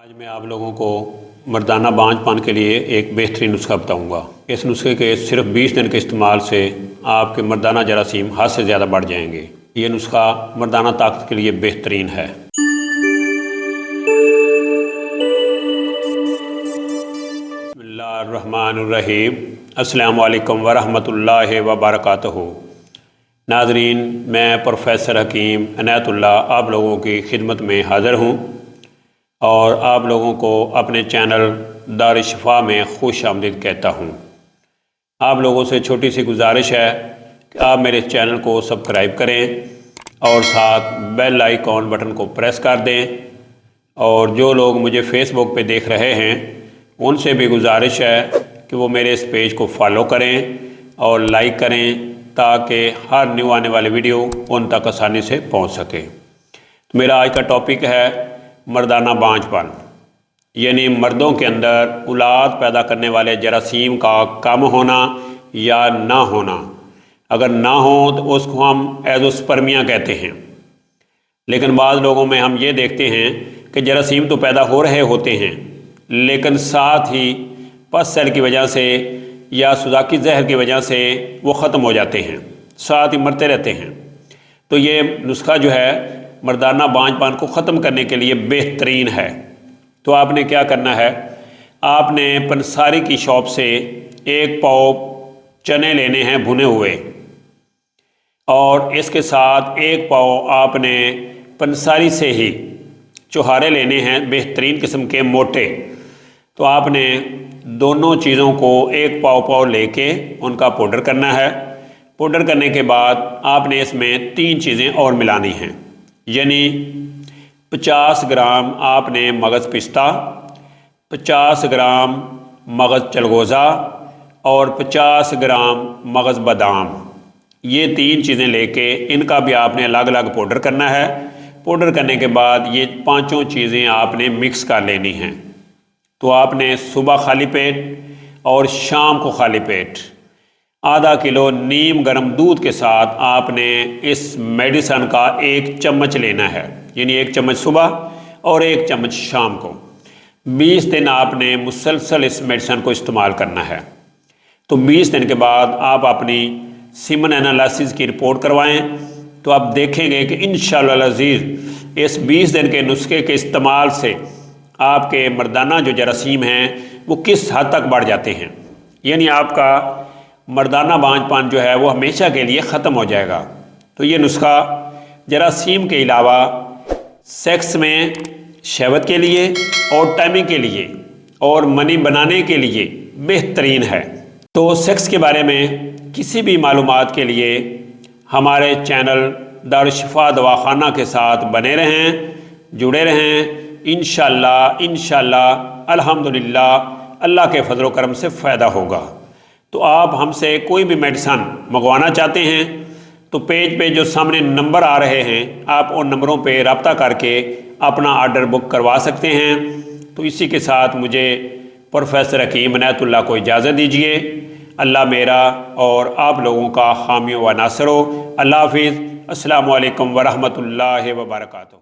آج میں آپ لوگوں کو مردانہ بانجھ پن کے لیے ایک بہترین نسخہ بتاؤں گا۔ اس نسخے کے صرف 20 دن کے استعمال سے آپ کے مردانہ جراثیم حد سے زیادہ بڑھ جائیں گے۔ یہ نسخہ مردانہ طاقت کے لیے بہترین ہے۔ بسم اللہ الرحمن الرحیم۔ السلام علیکم ورحمۃ اللہ وبرکاتہ۔ ناظرین، میں پروفیسر حکیم عنایت اللہ آپ لوگوں کی خدمت میں حاضر ہوں اور آپ لوگوں کو اپنے چینل دار شفا میں خوش آمدید کہتا ہوں۔ آپ لوگوں سے چھوٹی سی گزارش ہے کہ آپ میرے چینل کو سبسکرائب کریں اور ساتھ بیل آئیکن بٹن کو پریس کر دیں، اور جو لوگ مجھے فیس بک پہ دیکھ رہے ہیں ان سے بھی گزارش ہے کہ وہ میرے اس پیج کو فالو کریں اور لائک کریں تاکہ ہر نیو آنے والی ویڈیو ان تک آسانی سے پہنچ سکے۔ میرا آج کا ٹاپک ہے مردانہ بانجھ پن، یعنی مردوں کے اندر اولاد پیدا کرنے والے جراثیم کا کم ہونا یا نہ ہونا۔ اگر نہ ہو تو اس کو ہم ایزوسپرمیا کہتے ہیں، لیکن بعض لوگوں میں ہم یہ دیکھتے ہیں کہ جراثیم تو پیدا ہو رہے ہوتے ہیں لیکن ساتھ ہی پس سیل کی وجہ سے یا سوزاکی زہر کی وجہ سے وہ ختم ہو جاتے ہیں، ساتھ ہی مرتے رہتے ہیں۔ تو یہ نسخہ جو ہے مردانہ بانجھ پن کو ختم کرنے کے لیے بہترین ہے۔ تو آپ نے کیا کرنا ہے، آپ نے پنساری کی شاپ سے 1 پاؤ چنے لینے ہیں بھنے ہوئے، اور اس کے ساتھ 1 پاؤ آپ نے پنساری سے ہی چوہارے لینے ہیں بہترین قسم کے موٹے۔ تو آپ نے دونوں چیزوں کو 1 پاؤ لے کے ان کا پاؤڈر کرنا ہے۔ پاؤڈر کرنے کے بعد آپ نے اس میں 3 چیزیں اور ملانی ہیں، یعنی 50 گرام آپ نے مغز پستہ، 50 گرام مغز چلغوزہ اور 50 گرام مغز بادام۔ یہ 3 چیزیں لے کے ان کا بھی آپ نے الگ الگ پاؤڈر کرنا ہے۔ پاؤڈر کرنے کے بعد یہ 5 چیزیں آپ نے مکس کر لینی ہیں۔ تو آپ نے صبح خالی پیٹ اور شام کو خالی پیٹ ½ کلو نیم گرم دودھ کے ساتھ آپ نے اس میڈیسن کا 1 چمچ لینا ہے، یعنی 1 چمچ صبح اور 1 چمچ شام کو۔ 20 دن آپ نے مسلسل اس میڈیسن کو استعمال کرنا ہے۔ تو 20 دن کے بعد آپ اپنی سیمن انالائسس کی رپورٹ کروائیں، تو آپ دیکھیں گے کہ انشاءاللہ العزیز اس 20 دن کے نسخے کے استعمال سے آپ کے مردانہ جو جراثیم ہیں وہ کس حد تک بڑھ جاتے ہیں، یعنی آپ کا مردانہ بانجھ پن جو ہے وہ ہمیشہ کے لیے ختم ہو جائے گا۔ تو یہ نسخہ جراثیم کے علاوہ سیکس میں شہوت کے لیے اور ٹائمنگ کے لیے اور منی بنانے کے لیے بہترین ہے۔ تو سیکس کے بارے میں کسی بھی معلومات کے لیے ہمارے چینل دارالشفا دواخانہ کے ساتھ بنے رہیں، جڑے رہیں۔ انشاءاللہ الحمدللہ اللہ کے فضل و کرم سے فائدہ ہوگا۔ تو آپ ہم سے کوئی بھی میڈیسن منگوانا چاہتے ہیں تو پیج پہ جو سامنے نمبر آ رہے ہیں آپ ان نمبروں پہ رابطہ کر کے اپنا آرڈر بک کروا سکتے ہیں۔ تو اسی کے ساتھ مجھے پروفیسر حکیم عنایت اللہ کو اجازت دیجیے۔ اللہ میرا اور آپ لوگوں کا حامی و ناصر ہو۔ اللہ حافظ۔ السلام علیکم ورحمۃ اللہ وبرکاتہ۔